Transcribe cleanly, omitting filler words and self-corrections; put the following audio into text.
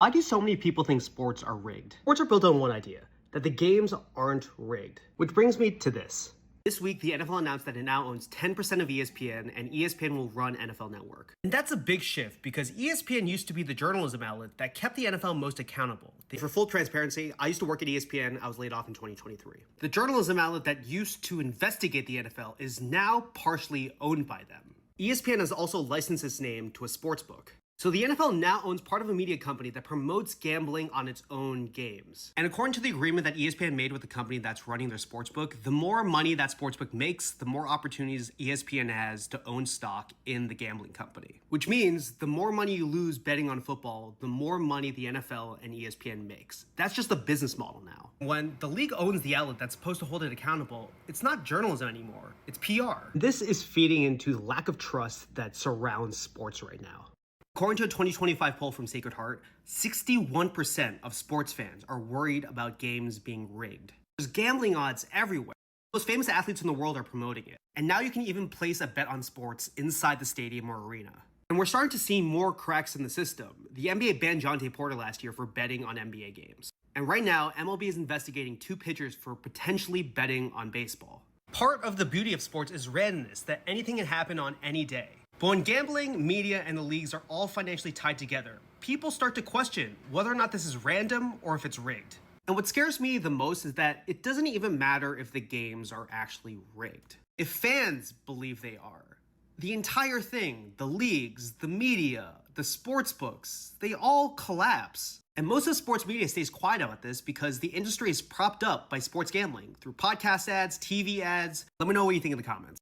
Why do so many people think sports are rigged? Sports are built on one idea, that the games aren't rigged. Which brings me to this. This week, the NFL announced that it now owns 10% of ESPN, and ESPN will run NFL Network. And that's a big shift because ESPN used to be the journalism outlet that kept the NFL most accountable. For full transparency, I used to work at ESPN. I was laid off in 2023. The journalism outlet that used to investigate the NFL is now partially owned by them. ESPN has also licensed its name to a sports book. So the NFL now owns part of a media company that promotes gambling on its own games. And according to the agreement that ESPN made with the company that's running their sportsbook, the more money that sportsbook makes, the more opportunities ESPN has to own stock in the gambling company. Which means the more money you lose betting on football, the more money the NFL and ESPN makes. That's just the business model now. When the league owns the outlet that's supposed to hold it accountable, it's not journalism anymore, it's PR. This is feeding into the lack of trust that surrounds sports right now. According to a 2025 poll from Sacred Heart, 61% of sports fans are worried about games being rigged. There's gambling odds everywhere. The most famous athletes in the world are promoting it. And now you can even place a bet on sports inside the stadium or arena. And we're starting to see more cracks in the system. The NBA banned Jonte Porter last year for betting on NBA games. And right now, MLB is investigating 2 pitchers for potentially betting on baseball. Part of the beauty of sports is randomness, that anything can happen on any day. But when gambling, media, and the leagues are all financially tied together, people start to question whether or not this is random or if it's rigged. And what scares me the most is that it doesn't even matter if the games are actually rigged. If fans believe they are, the entire thing, the leagues, the media, the sports books, they all collapse. And most of sports media stays quiet about this because the industry is propped up by sports gambling through podcast ads, TV ads. Let me know what you think in the comments.